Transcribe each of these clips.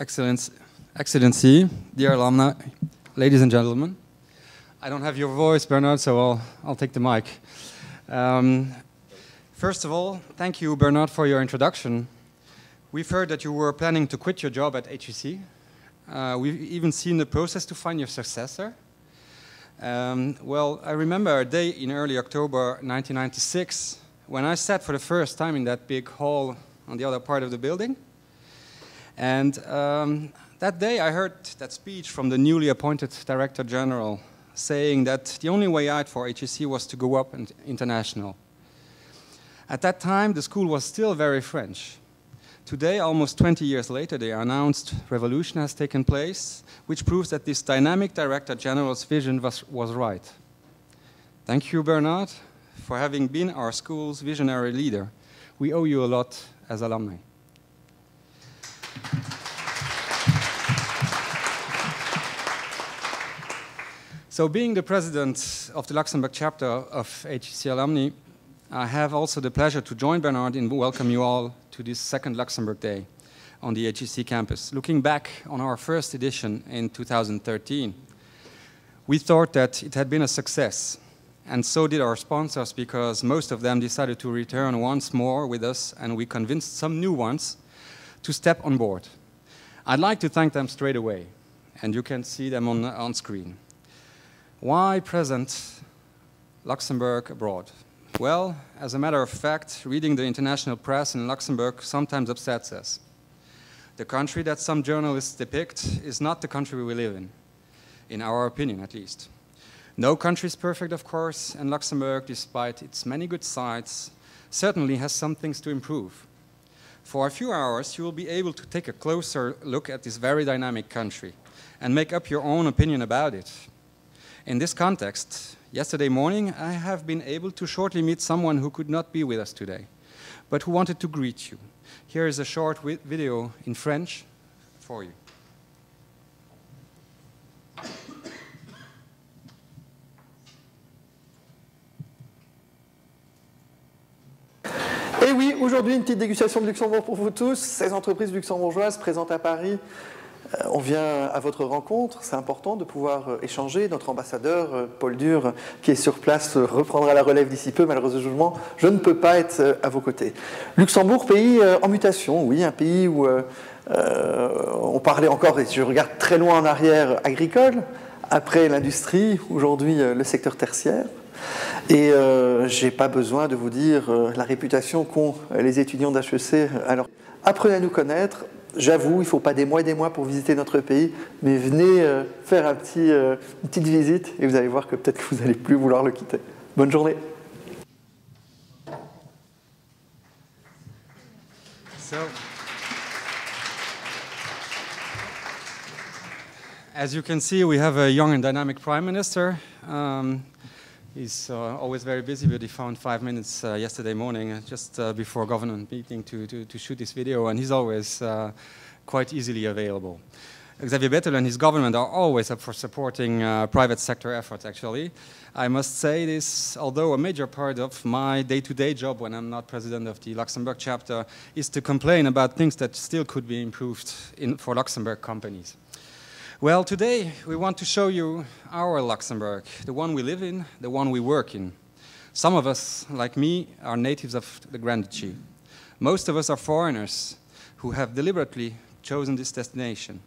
Excellency, dear alumni, ladies and gentlemen. I don't have your voice, Bernard, so I'll take the mic. First of all, thank you, Bernard, for your introduction. We've heard that you were planning to quit your job at HEC. We've even seen the process to find your successor. Well, I remember a day in early October 1996 when I sat for the first time in that big hall on the other part of the building. And that day I heard that speech from the newly appointed Director General saying that the only way out for HEC was to go up and international. At that time, the school was still very French. Today, almost 20 years later, the announced revolution has taken place, which proves that this dynamic Director General's vision was right. Thank you, Bernard, for having been our school's visionary leader. We owe you a lot as alumni. So being the president of the Luxembourg chapter of HEC Alumni, I have also the pleasure to join Bernard in welcome you all to this second Luxembourg Day on the HEC campus. Looking back on our first edition in 2013, we thought that it had been a success, and so did our sponsors, because most of them decided to return once more with us, and we convinced some new ones to step on board. I'd like to thank them straight away, and you can see them on screen. Why present Luxembourg abroad? Well, as a matter of fact, reading the international press in Luxembourg sometimes upsets us. The country that some journalists depict is not the country we live in our opinion at least. No country is perfect, of course, and Luxembourg, despite its many good sides, certainly has some things to improve. For a few hours, you will be able to take a closer look at this very dynamic country and make up your own opinion about it. In this context, yesterday morning, I have been able to shortly meet someone who could not be with us today, but who wanted to greet you. Here is a short video in French for you. Et oui, aujourd'hui, une petite dégustation de Luxembourg pour vous tous. 16 entreprises luxembourgeoises présentes à Paris. On vient à votre rencontre, c'est important de pouvoir échanger. Notre ambassadeur, Paul Dühr, qui est sur place, reprendra la relève d'ici peu. Malheureusement, je ne peux pas être à vos côtés. Luxembourg, pays en mutation, oui, un pays où on parlait encore, et je regarde très loin en arrière, agricole, après l'industrie, aujourd'hui le secteur tertiaire. Et je n'ai pas besoin de vous dire la réputation qu'ont les étudiants d'HEC. Alors, apprenez à nous connaître. J'avoue, il ne faut pas des mois et des mois pour visiter notre pays, mais venez faire une petite visite et vous allez voir que peut-être que vous n'allez plus vouloir le quitter. Bonne journée. So, as you can see, we have a young and dynamic Prime Minister. He's always very busy, but he found 5 minutes yesterday morning, just before government meeting, to shoot this video, and he's always quite easily available. Xavier Bettel and his government are always up for supporting private sector efforts, actually. I must say this, although a major part of my day-to-day job when I'm not president of the Luxembourg chapter is to complain about things that still could be improved for Luxembourg companies. Well, today we want to show you our Luxembourg, the one we live in, the one we work in. Some of us, like me, are natives of the Grand Duchy. Most of us are foreigners who have deliberately chosen this destination.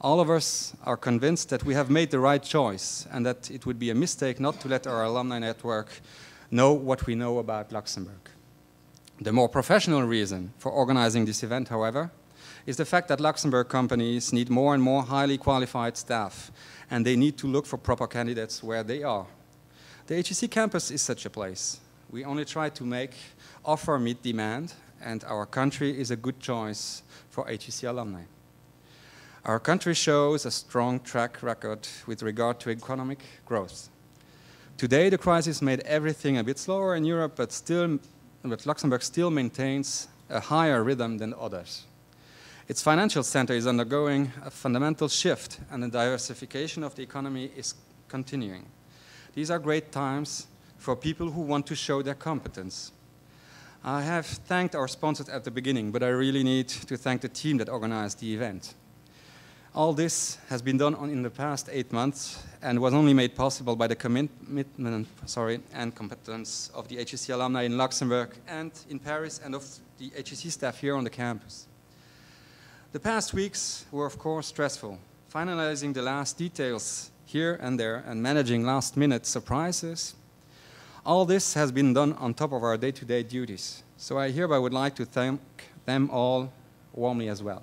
All of us are convinced that we have made the right choice and that it would be a mistake not to let our alumni network know what we know about Luxembourg. The more professional reason for organizing this event, however, is the fact that Luxembourg companies need more and more highly qualified staff, and they need to look for proper candidates where they are. The HEC campus is such a place. We only try to offer meet demand, and our country is a good choice for HEC alumni. Our country shows a strong track record with regard to economic growth. Today, the crisis made everything a bit slower in Europe, but Luxembourg still maintains a higher rhythm than others. Its financial center is undergoing a fundamental shift, and the diversification of the economy is continuing. These are great times for people who want to show their competence. I have thanked our sponsors at the beginning, but I really need to thank the team that organized the event. All this has been done in the past 8 months and was only made possible by the commitment and competence of the HEC alumni in Luxembourg and in Paris and of the HEC staff here on the campus. The past weeks were, of course, stressful. Finalizing the last details here and there and managing last-minute surprises. All this has been done on top of our day-to-day duties. So I hereby would like to thank them all warmly as well.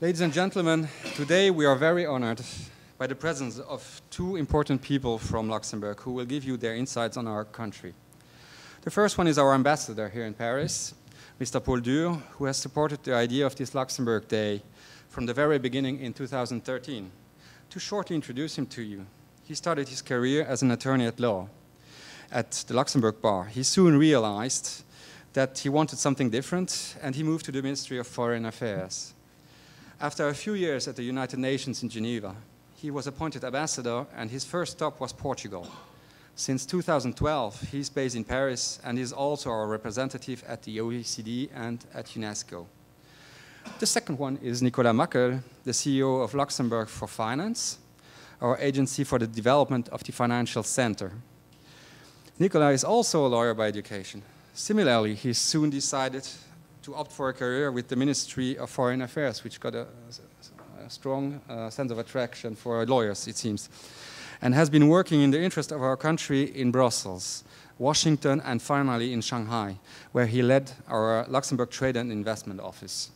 Ladies and gentlemen, today we are very honored by the presence of two important people from Luxembourg who will give you their insights on our country. The first one is our ambassador here in Paris, Mr. Paul Dühr, who has supported the idea of this Luxembourg Day from the very beginning in 2013. To shortly introduce him to you, he started his career as an attorney at law at the Luxembourg bar. He soon realized that he wanted something different, and he moved to the Ministry of Foreign Affairs. After a few years at the United Nations in Geneva, he was appointed ambassador, and his first stop was Portugal. Since 2012, he's based in Paris and is also our representative at the OECD and at UNESCO. The second one is Nicolas Mackel, the CEO of Luxembourg for Finance, our agency for the development of the financial center. Nicolas is also a lawyer by education. Similarly, he soon decided to opt for a career with the Ministry of Foreign Affairs, which got a strong sense of attraction for lawyers, it seems, and has been working in the interest of our country in Brussels, Washington, and finally in Shanghai, where he led our Luxembourg Trade and Investment Office.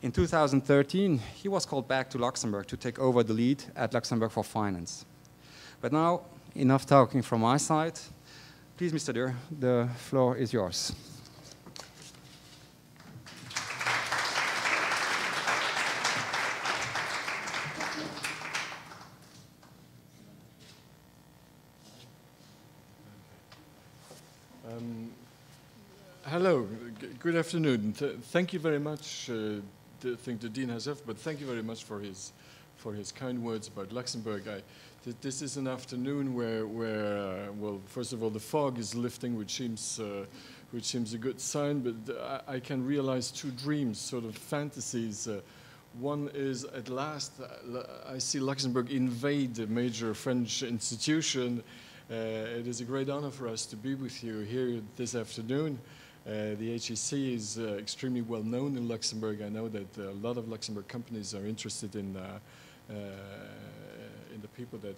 In 2013, he was called back to Luxembourg to take over the lead at Luxembourg for Finance. But now, enough talking from my side. Please, Mr. Dühr, the floor is yours. Hello, good afternoon. Thank you very much. I think the Dean has but thank you very much for his kind words about Luxembourg. This is an afternoon where well, first of all, the fog is lifting, which seems a good sign. But I can realize two dreams, sort of fantasies. One is, at last, I see Luxembourg invade a major French institution. It is a great honor for us to be with you here this afternoon. The HEC is extremely well known in Luxembourg. I know that a lot of Luxembourg companies are interested in the people that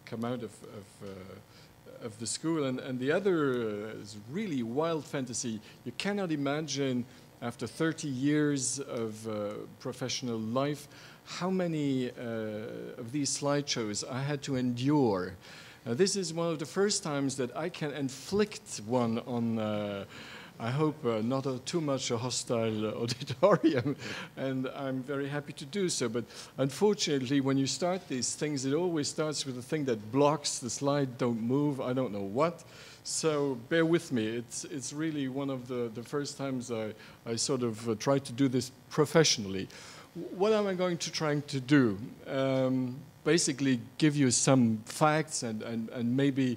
come out of the school. And the other is really wild fantasy. You cannot imagine, after 30 years of professional life, how many of these slideshows I had to endure. This is one of the first times that I can inflict one on, I hope, not too much a hostile auditorium, and I'm very happy to do so. But unfortunately, when you start these things, it always starts with a thing that blocks the slide, don't move, I don't know what. So bear with me. It's really one of the first times I sort of try to do this professionally. What am I going to try to do? Basically give you some facts and maybe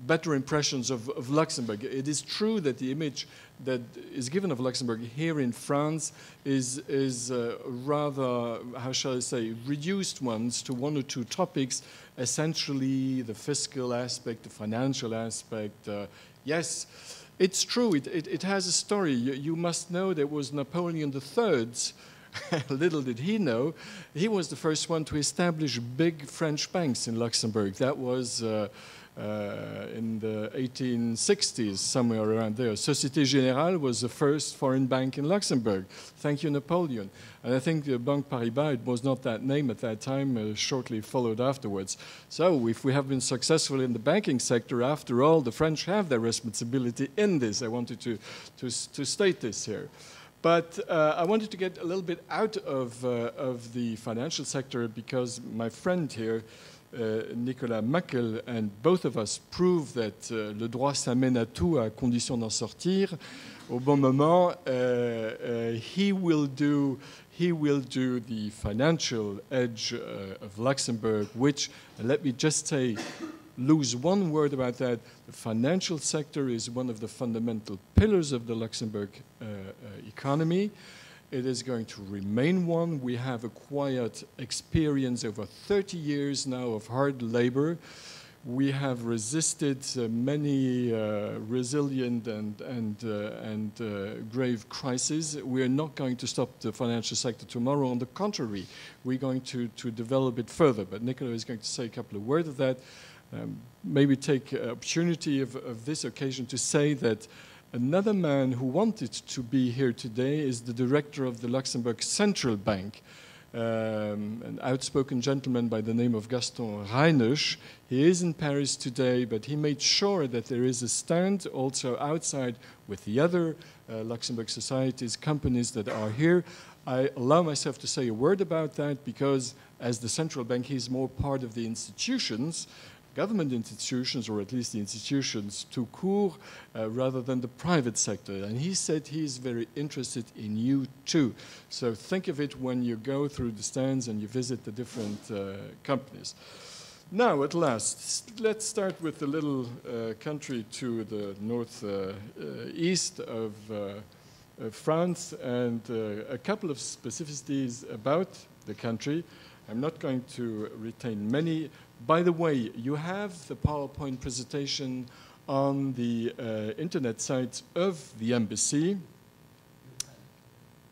better impressions of Luxembourg. It is true that the image that is given of Luxembourg here in France is rather, how shall I say, reduced ones to one or two topics, essentially the fiscal aspect, the financial aspect. Yes, it's true, it has a story. You must know there was Napoleon III. Little did he know, he was the first one to establish big French banks in Luxembourg. That was in the 1860s, somewhere around there. Société Générale was the first foreign bank in Luxembourg. Thank you, Napoleon. And I think the Banque Paribas, it was not that name at that time, shortly followed afterwards. So if we have been successful in the banking sector, after all, the French have their responsibility in this. I wanted to state this here. But I wanted to get a little bit out of the financial sector because my friend here, Nicolas Mackel, and both of us prove that le droit s'amène à tout à condition d'en sortir. Au bon moment, he will do the financial edge of Luxembourg, which, let me just say, lose one word about that. The financial sector is one of the fundamental pillars of the Luxembourg economy. It is going to remain one. We have acquired experience over 30 years now of hard labor. We have resisted many resilient and grave crises. We are not going to stop the financial sector tomorrow. On the contrary, we're going to develop it further. But Nicolas is going to say a couple of words of that. Maybe take opportunity of this occasion to say that another man who wanted to be here today is the director of the Luxembourg Central Bank, an outspoken gentleman by the name of Gaston Reiners. He is in Paris today, but he made sure that there is a stand also outside with the other Luxembourg societies, companies that are here. I allow myself to say a word about that because as the central bank, he's more part of the institutions, government institutions, or at least the institutions tout court, rather than the private sector. And he said he's very interested in you too. So think of it when you go through the stands and you visit the different companies. Now, at last, let's start with the little country to the northeast of France and a couple of specificities about the country. I'm not going to retain many. By the way, you have the PowerPoint presentation on the internet site of the embassy.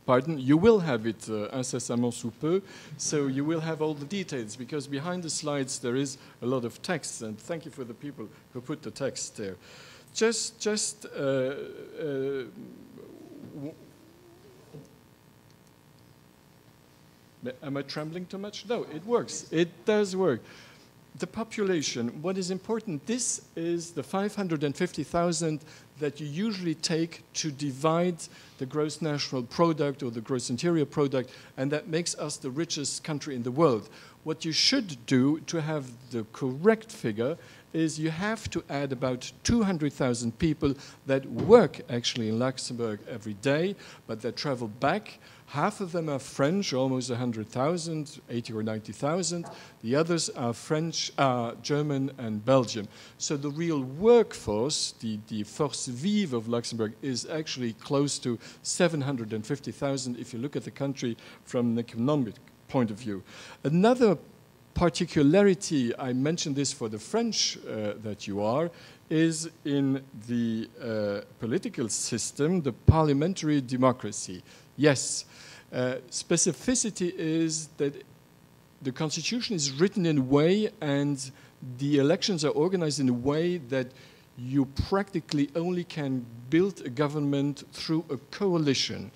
Pardon? You will have it incessamment sous peu, so you will have all the details, because behind the slides there is a lot of text, and thank you for the people who put the text there. Am I trembling too much? No, it works. It does work. The population, what is important, this is the 550,000 that you usually take to divide the gross national product or the gross interior product, and that makes us the richest country in the world. What you should do to have the correct figure is you have to add about 200,000 people that work actually in Luxembourg every day, but that travel back. Half of them are French, almost 100,000, 80 or 90,000. The others are French, German, and Belgium. So the real workforce, the force vive of Luxembourg, is actually close to 750,000 if you look at the country from an economic point of view. Another particularity, I mentioned this for the French that you are, is in the political system, the parliamentary democracy. Yes, specificity is that the constitution is written in a way and the elections are organized in a way that you practically only can build a government through a coalition.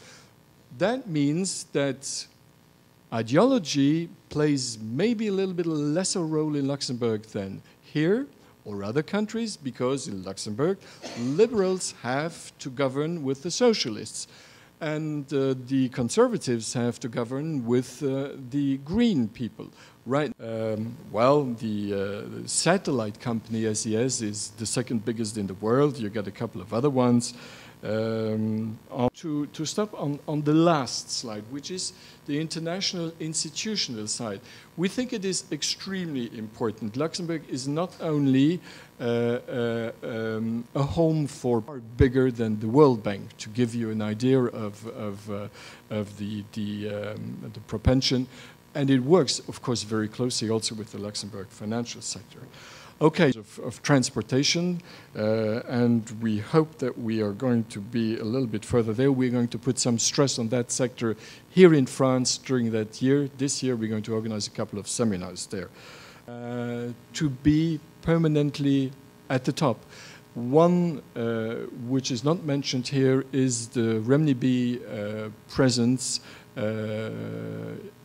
That means that ideology plays maybe a little bit lesser role in Luxembourg than here or other countries, because in Luxembourg, liberals have to govern with the socialists, and the conservatives have to govern with the green people. Right. Well, the satellite company SES is the second biggest in the world. You got a couple of other ones. To stop on the last slide, which is the international institutional side. We think it is extremely important. Luxembourg is not only a home for bigger than the World Bank, to give you an idea of the propension. And it works, of course, very closely also with the Luxembourg financial sector. Okay, of transportation, and we hope that we are going to be a little bit further there. We're going to put some stress on that sector here in France during that year. This year, we're going to organize a couple of seminars there to be permanently at the top. One which is not mentioned here is the renminbi presence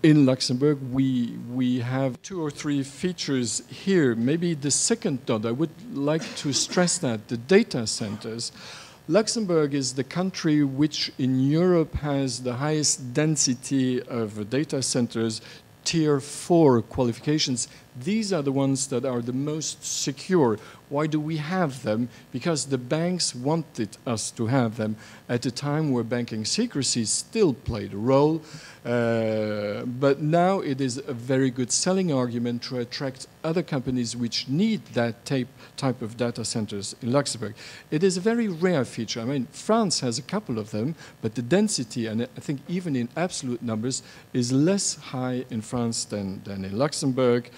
in Luxembourg. We have 2 or 3 features here. Maybe the second dot, I would like to stress that, the data centers. Luxembourg is the country which in Europe has the highest density of data centers, tier 4 qualifications. these are the ones that are the most secure. Why do we have them? Because the banks wanted us to have them at a time where banking secrecy still played a role. But now it is a very good selling argument to attract other companies which need that type of data centers in Luxembourg. It is a very rare feature. I mean, France has a couple of them, but the density, and I think even in absolute numbers, is less high in France than in Luxembourg.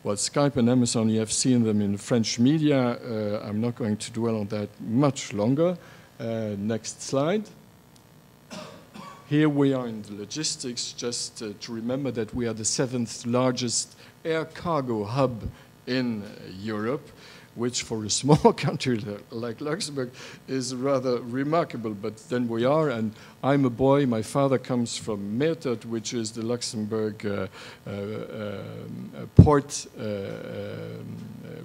Well, Skype and Amazon, you have seen them in French media. I'm not going to dwell on that much longer. Next slide. Here we are in the logistics, just to remember that we are the 7th largest air cargo hub in Europe, which for a small country like Luxembourg is rather remarkable, but then we are, and I'm a boy, my father comes from Meertot, which is the Luxembourg port,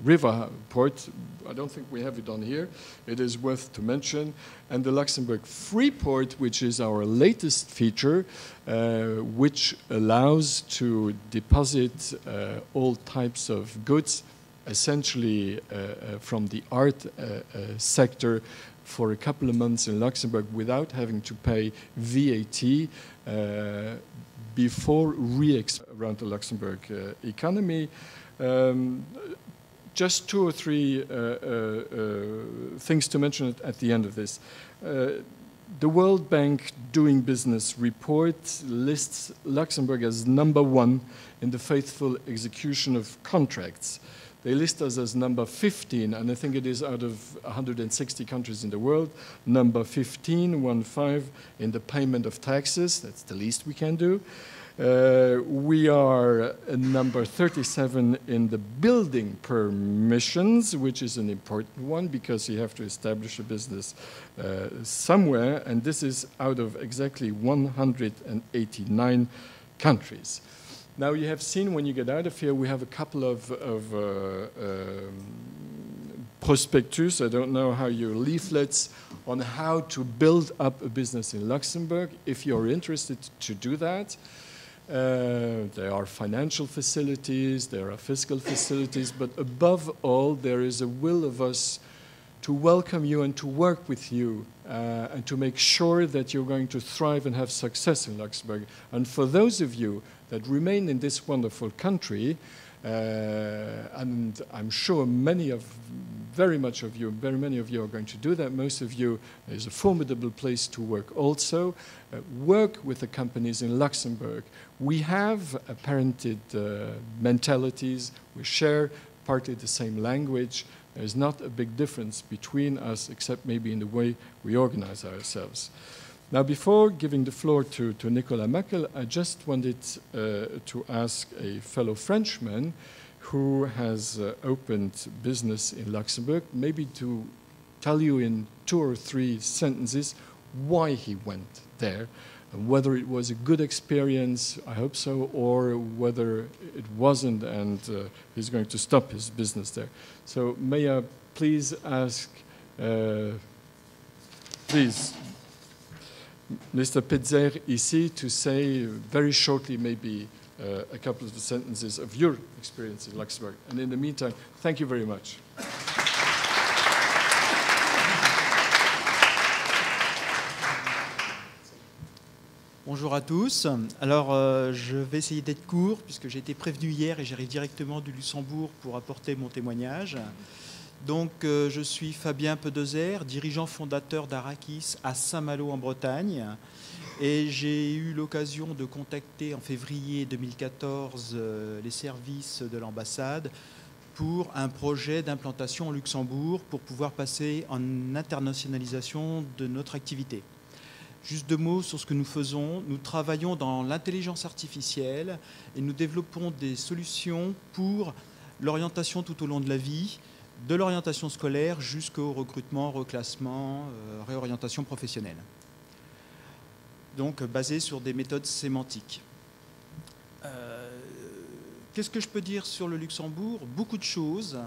river port. I don't think we have it on here. It is worth to mention. And the Luxembourg Free Port, which is our latest feature, which allows to deposit all types of goods, essentially from the art sector, for a couple of months in Luxembourg without having to pay VAT before around the Luxembourg economy. Just 2 or 3 things to mention at the end of this. The World Bank Doing Business report lists Luxembourg as #1 in the faithful execution of contracts. They list us as number 15, and I think it is out of 160 countries in the world, number 15, 1-5, in the payment of taxes. That's the least we can do. We are number 37 in the building permissions, which is an important one because you have to establish a business somewhere, and this is out of exactly 189 countries. Now you have seen when you get out of here, we have a couple of prospectus, I don't know how your leaflets, on how to build up a business in Luxembourg, if you're interested to do that. There are financial facilities, there are fiscal facilities, but above all, there is a will of us to welcome you and to work with you and to make sure that you're going to thrive and have success in Luxembourg. And for those of you that remain in this wonderful country, and I'm sure very many of you are going to do that. Most of you, is a formidable place to work also. Work with the companies in Luxembourg. We have parented mentalities. We share partly the same language. There's not a big difference between us, except maybe in the way we organize ourselves. Now, before giving the floor to Nicolas Mackel, I just wanted to ask a fellow Frenchman who has opened business in Luxembourg, maybe to tell you in 2 or 3 sentences why he went there, and whether it was a good experience, I hope so, or whether it wasn't and he's going to stop his business there. So may I please ask, please, Mr. Pitzer ici to say very shortly maybe a couple of sentences of your experience in Luxembourg. And in the meantime, thank you very much. Bonjour à tous. Alors, je vais essayer d'être court puisque j'ai été prévenu hier et j'arrive directement du Luxembourg pour apporter mon témoignage. Donc, je suis Fabien Pedezer, dirigeant fondateur d'Arakis à Saint-Malo en Bretagne. Et j'ai eu l'occasion de contacter en février 2014 les services de l'ambassade pour un projet d'implantation au Luxembourg pour pouvoir passer en internationalisation de notre activité. Juste 2 mots sur ce que nous faisons. Nous travaillons dans l'intelligence artificielle et nous développons des solutions pour l'orientation tout au long de la vie, de l'orientation scolaire jusqu'au recrutement, reclassement, réorientation professionnelle. Donc basé sur des méthodes sémantiques. Qu'est-ce que je peux dire sur le Luxembourg? Beaucoup de choses,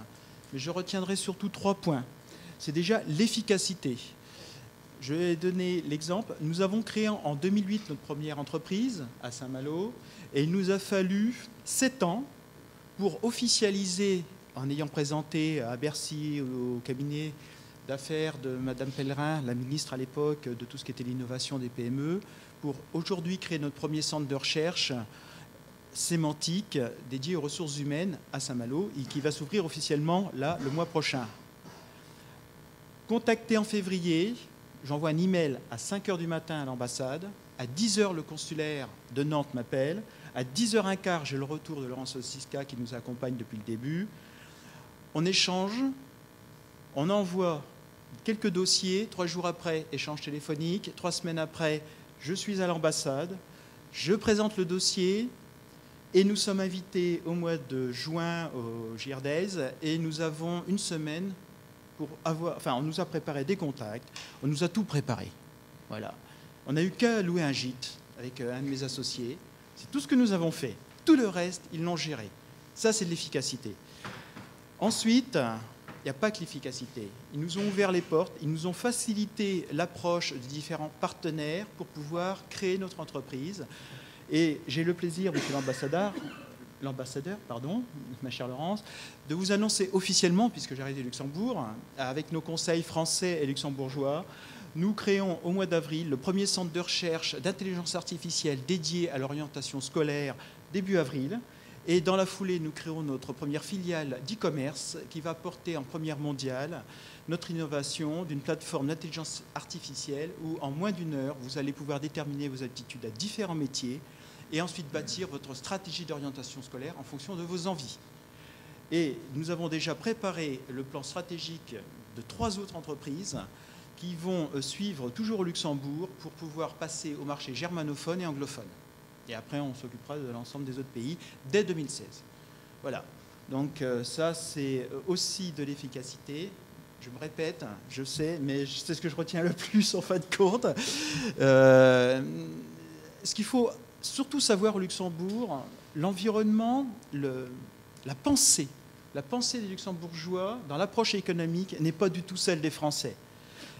mais je retiendrai surtout 3 points. C'est déjà l'efficacité. Je vais donner l'exemple. Nous avons créé en 2008 notre première entreprise à Saint-Malo et il nous a fallu 7 ans pour officialiser, en ayant présenté à Bercy, au cabinet d'affaires de Madame Pellerin, la ministre à l'époque, de tout ce qui était l'innovation des PME, pour aujourd'hui créer notre premier centre de recherche sémantique dédié aux ressources humaines à Saint-Malo et qui va s'ouvrir officiellement là le mois prochain. Contacté en février, j'envoie un email à 5 h du matin à l'ambassade, à 10 h le consulaire de Nantes m'appelle, à 10h15 j'ai le retour de Laurence Ossiska qui nous accompagne depuis le début. On échange, on envoie quelques dossiers, 3 jours après, échange téléphonique, 3 semaines après, je suis à l'ambassade, je présente le dossier et nous sommes invités au mois de juin au Girdays et nous avons une semaine pour avoir... Enfin, on nous a préparé des contacts, on nous a tout préparé. Voilà. On n'a eu qu'à louer un gîte avec un de mes associés. C'est tout ce que nous avons fait. Tout le reste, ils l'ont géré. Ça, c'est de l'efficacité. Ensuite, il n'y a pas que l'efficacité. Ils nous ont ouvert les portes, ils nous ont facilité l'approche de différents partenaires pour pouvoir créer notre entreprise. Et j'ai le plaisir, monsieur l'ambassadeur, ma chère Laurence, de vous annoncer officiellement, puisque j'arrive du Luxembourg, avec nos conseils français et luxembourgeois, nous créons au mois d'avril le premier centre de recherche d'intelligence artificielle dédié à l'orientation scolaire début avril. Et dans la foulée, nous créons notre première filiale d'e-commerce qui va porter en première mondiale notre innovation d'une plateforme d'intelligence artificielle où en moins d'1 heure, vous allez pouvoir déterminer vos aptitudes à différents métiers et ensuite bâtir votre stratégie d'orientation scolaire en fonction de vos envies. Et nous avons déjà préparé le plan stratégique de 3 autres entreprises qui vont suivre toujours au Luxembourg pour pouvoir passer au marché germanophone et anglophone. Et après, on s'occupera de l'ensemble des autres pays dès 2016. Voilà. Donc ça, c'est aussi de l'efficacité. Je me répète, je sais, mais c'est ce que je retiens le plus en fin de compte. Ce qu'il faut surtout savoir au Luxembourg, l'environnement, la pensée des Luxembourgeois dans l'approche économique n'est pas du tout celle des Français.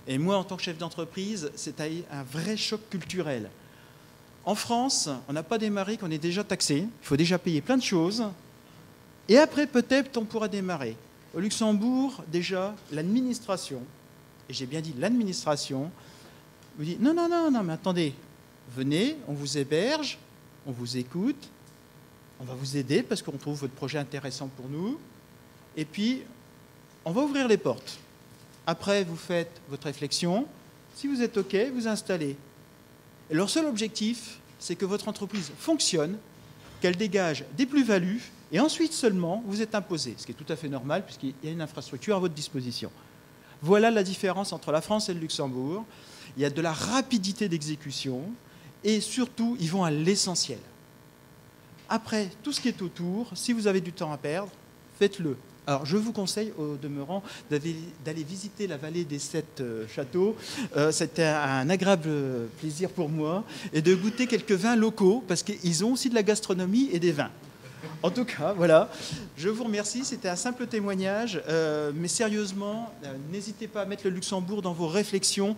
Et moi, en tant que chef d'entreprise, c'est un vrai choc culturel. En France, on n'a pas démarré qu'on est déjà taxé, il faut déjà payer plein de choses, et après, peut-être, on pourra démarrer. Au Luxembourg, déjà, l'administration, et j'ai bien dit l'administration, vous dit non, mais attendez, venez, on vous héberge, on vous écoute, on va vous aider parce qu'on trouve votre projet intéressant pour nous, et puis, on va ouvrir les portes. Après, vous faites votre réflexion. Si vous êtes OK, vous installez. Et leur seul objectif, c'est que votre entreprise fonctionne, qu'elle dégage des plus-values, et ensuite seulement, vous êtes imposé, ce qui est tout à fait normal, puisqu'il y a une infrastructure à votre disposition. Voilà la différence entre la France et le Luxembourg. Il y a de la rapidité d'exécution, et surtout, ils vont à l'essentiel. Après, tout ce qui est autour, si vous avez du temps à perdre, faites-le. Alors, je vous conseille, au demeurant, d'aller visiter la vallée des 7 châteaux. C'était un agréable plaisir pour moi. Et de goûter quelques vins locaux, parce qu'ils ont aussi de la gastronomie et des vins. En tout cas, voilà. Je vous remercie. C'était un simple témoignage. Mais sérieusement, n'hésitez pas à mettre le Luxembourg dans vos réflexions,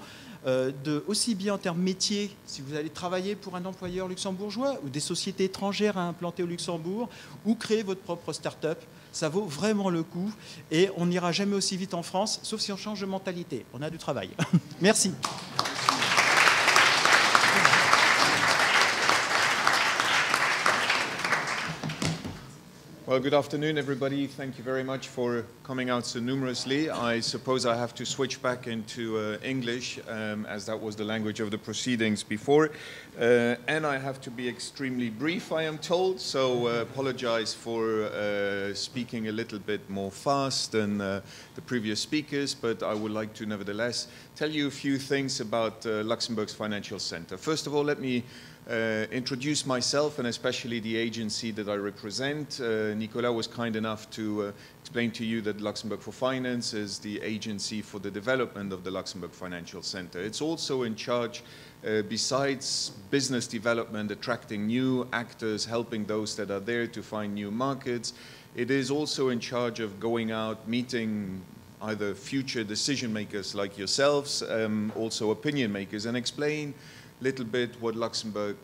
aussi bien en termes métiers, si vous allez travailler pour un employeur luxembourgeois, ou des sociétés étrangères à implanter au Luxembourg, ou créer votre propre start-up. Ça vaut vraiment le coup et on n'ira jamais aussi vite en France, sauf si on change de mentalité. On a du travail. Merci. Well, good afternoon, everybody. Thank you very much for coming out so numerously. I suppose I have to switch back into English, as that was the language of the proceedings before. And I have to be extremely brief, I am told, so apologize for speaking a little bit more fast than the previous speakers, but I would like to nevertheless tell you a few things about Luxembourg's Financial Center. First of all, let me introduce myself and especially the agency that I represent. Nicolas was kind enough to explain to you that Luxembourg for Finance is the agency for the development of the Luxembourg Financial Center. It's also in charge, besides business development, attracting new actors, helping those that are there to find new markets. It is also in charge of going out, meeting either future decision makers like yourselves, also opinion makers, and explain little bit what Luxembourg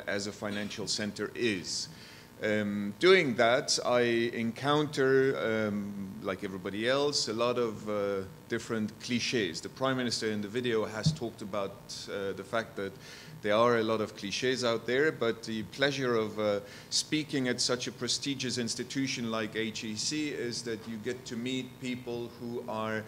as a financial center is. Doing that, I encounter, like everybody else, a lot of different cliches. The Prime Minister in the video has talked about the fact that there are a lot of cliches out there, but the pleasure of speaking at such a prestigious institution like HEC is that you get to meet people who are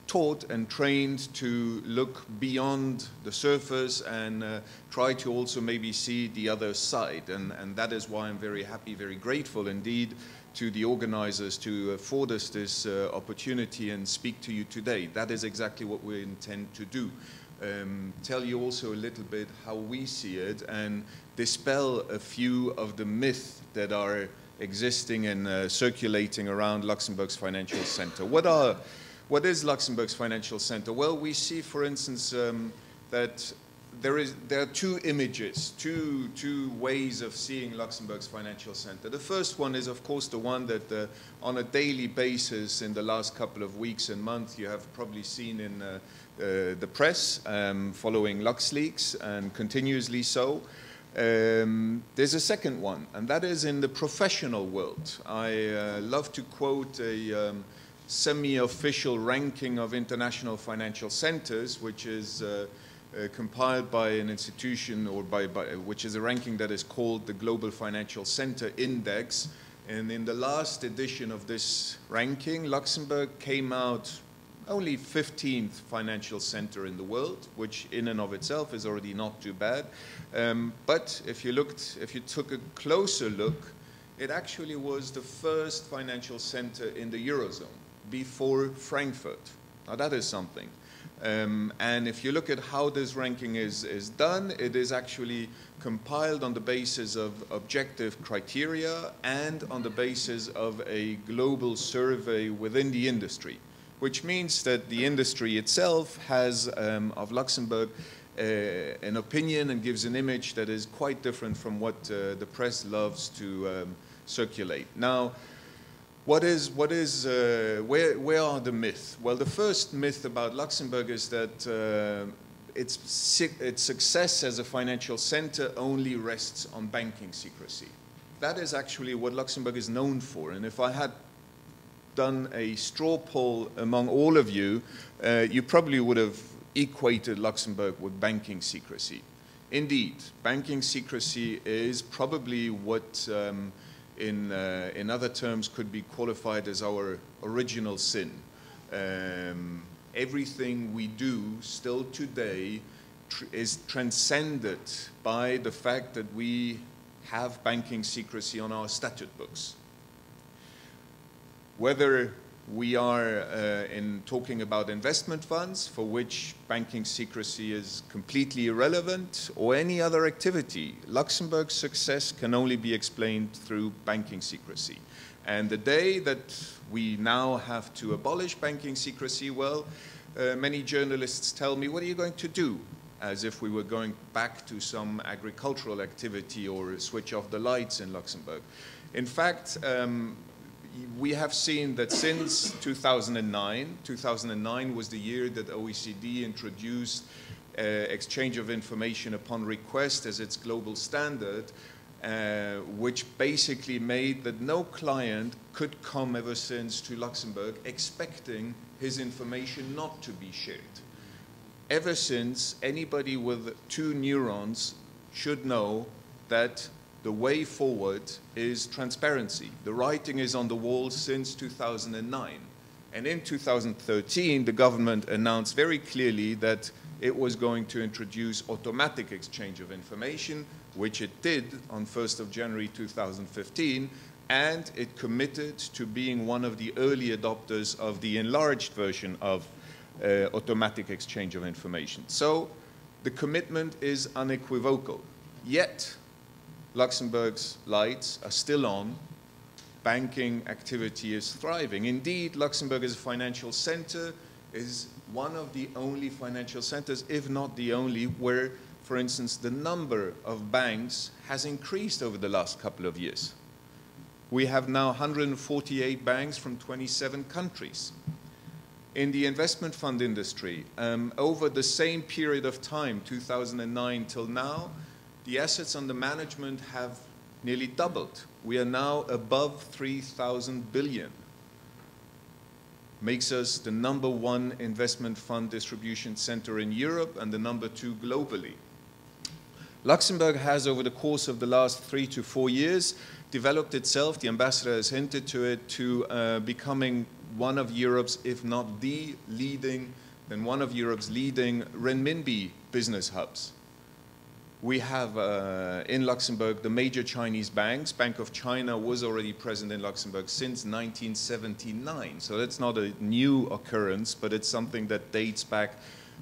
taught and trained to look beyond the surface and try to also maybe see the other side. And that is why I'm very happy, very grateful indeed to the organizers to afford us this opportunity and speak to you today. That is exactly what we intend to do. Tell you also a little bit how we see it and dispel a few of the myths that are existing and circulating around Luxembourg's financial center. What is Luxembourg's financial center? Well, we see, for instance, that there are two images, two ways of seeing Luxembourg's financial center. The first one is, of course, the one that on a daily basis in the last couple of weeks and months you have probably seen in the press following LuxLeaks and continuously so. There's a second one, and that is in the professional world. I love to quote a semi-official ranking of international financial centers, which is compiled by an institution or which is a ranking that is called the Global Financial Center Index. And in the last edition of this ranking, Luxembourg came out only 15th financial center in the world, which in and of itself is already not too bad. But if you took a closer look, it actually was the first financial center in the Eurozone, before Frankfurt. Now that is something. And if you look at how this ranking is done, it is actually compiled on the basis of objective criteria and on the basis of a global survey within the industry, which means that the industry itself has of Luxembourg an opinion and gives an image that is quite different from what the press loves to circulate. Now, where are the myths? Well, the first myth about Luxembourg is that its success as a financial center only rests on banking secrecy. That is actually what Luxembourg is known for. And if I had done a straw poll among all of you, you probably would have equated Luxembourg with banking secrecy. Indeed, banking secrecy is probably what in other terms could be qualified as our original sin. Everything we do still today is transcended by the fact that we have banking secrecy on our statute books. Whether we are talking about investment funds, for which banking secrecy is completely irrelevant, or any other activity, Luxembourg's success can only be explained through banking secrecy. And the day that we now have to abolish banking secrecy, well, many journalists tell me, what are you going to do? As if we were going back to some agricultural activity or switch off the lights in Luxembourg. In fact, we have seen that since 2009 was the year that OECD introduced exchange of information upon request as its global standard, which basically made that no client could come ever since to Luxembourg expecting his information not to be shared. Ever since, anybody with 2 neurons should know that the way forward is transparency. The writing is on the wall since 2009. And in 2013, the government announced very clearly that it was going to introduce automatic exchange of information, which it did on 1st of January 2015, and it committed to being one of the early adopters of the enlarged version of automatic exchange of information. So the commitment is unequivocal. Yet, Luxembourg's lights are still on. Banking activity is thriving. Indeed, Luxembourg as a financial center is one of the only financial centers, if not the only, where, for instance, the number of banks has increased over the last couple of years. We have now 148 banks from 27 countries. In the investment fund industry, over the same period of time, 2009 till now, the assets under management have nearly doubled. We are now above 3,000 billion. Makes us the #1 investment fund distribution center in Europe and the #2 globally. Luxembourg has, over the course of the last 3 to 4 years, developed itself, the ambassador has hinted to it, to becoming one of Europe's, if not the leading, then one of Europe's leading renminbi business hubs. We have in Luxembourg the major Chinese banks. Bank of China was already present in Luxembourg since 1979. So that's not a new occurrence, but it's something that dates back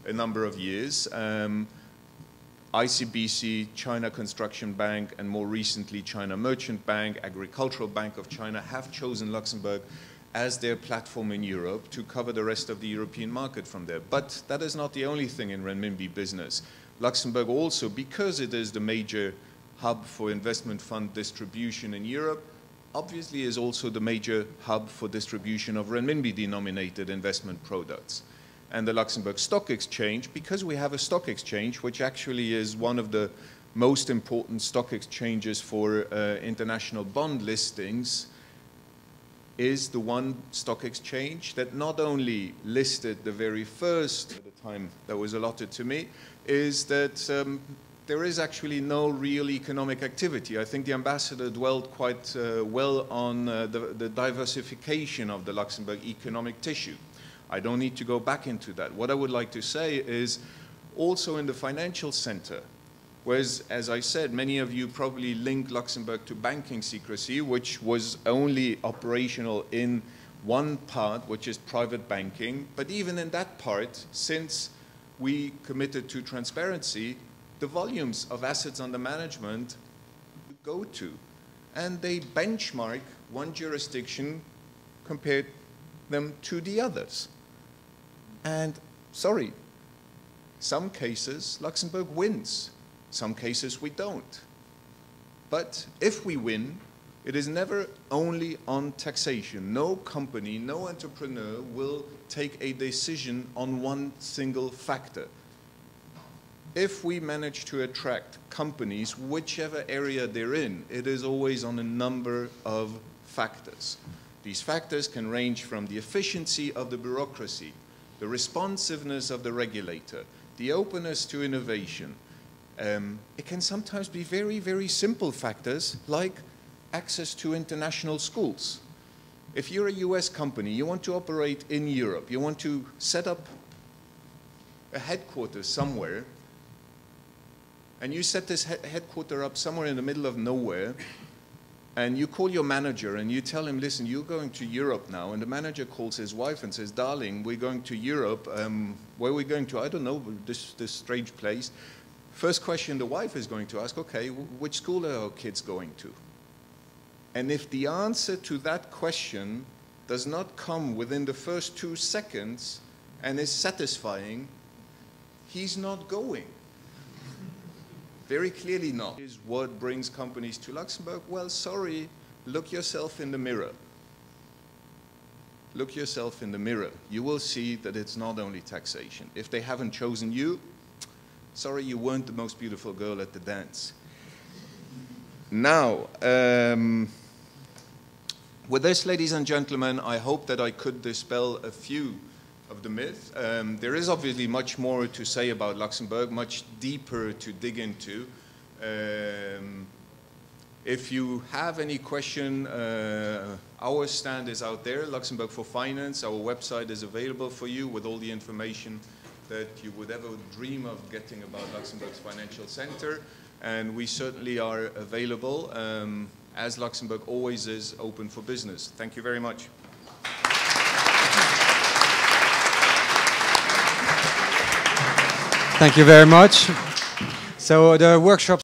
a number of years. ICBC, China Construction Bank, and more recently China Merchant Bank, Agricultural Bank of China have chosen Luxembourg as their platform in Europe to cover the rest of the European market from there. But that is not the only thing in renminbi business. Luxembourg also, because it is the major hub for investment fund distribution in Europe, obviously is also the major hub for distribution of renminbi-denominated investment products. And the Luxembourg Stock Exchange, because we have a stock exchange, which actually is one of the most important stock exchanges for international bond listings, is the one stock exchange that not only listed the very first, at the time that was allotted to me, is that there is actually no real economic activity. I think the ambassador dwelled quite well on the diversification of the Luxembourg economic tissue. I don't need to go back into that. What I would like to say is also in the financial center, whereas, as I said, many of you probably link Luxembourg to banking secrecy, which was only operational in one part, which is private banking. But even in that part, since we committed to transparency, the volumes of assets under management go to. And they benchmark one jurisdiction compared them to the others. And, sorry, some cases Luxembourg wins. Some cases we don't. But if we win, it is never only on taxation. No company, no entrepreneur will take a decision on one single factor. If we manage to attract companies, whichever area they're in, it is always on a number of factors. These factors can range from the efficiency of the bureaucracy, the responsiveness of the regulator, the openness to innovation. It can sometimes be very, very simple factors like access to international schools. If you're a US company, you want to operate in Europe, you want to set up a headquarters somewhere, and you set this headquarter up somewhere in the middle of nowhere, and you call your manager and you tell him, listen, you're going to Europe now, and the manager calls his wife and says, darling, we're going to Europe. Where are we going to? I don't know, this strange place. First question the wife is going to ask, okay, which school are our kids going to? And if the answer to that question does not come within the first 2 seconds and is satisfying, he's not going. Very clearly not. Is what brings companies to Luxembourg? Well, sorry, look yourself in the mirror. Look yourself in the mirror. You will see that it's not only taxation. If they haven't chosen you, sorry, you weren't the most beautiful girl at the dance. Now, with this, ladies and gentlemen, I hope that I could dispel a few of the myth. There is obviously much more to say about Luxembourg, much deeper to dig into. If you have any question, our stand is out there, Luxembourg for Finance. Our website is available for you with all the information that you would ever dream of getting about Luxembourg's financial center. And we certainly are available, as Luxembourg always is, open for business. Thank you very much. Thank you very much. So the workshop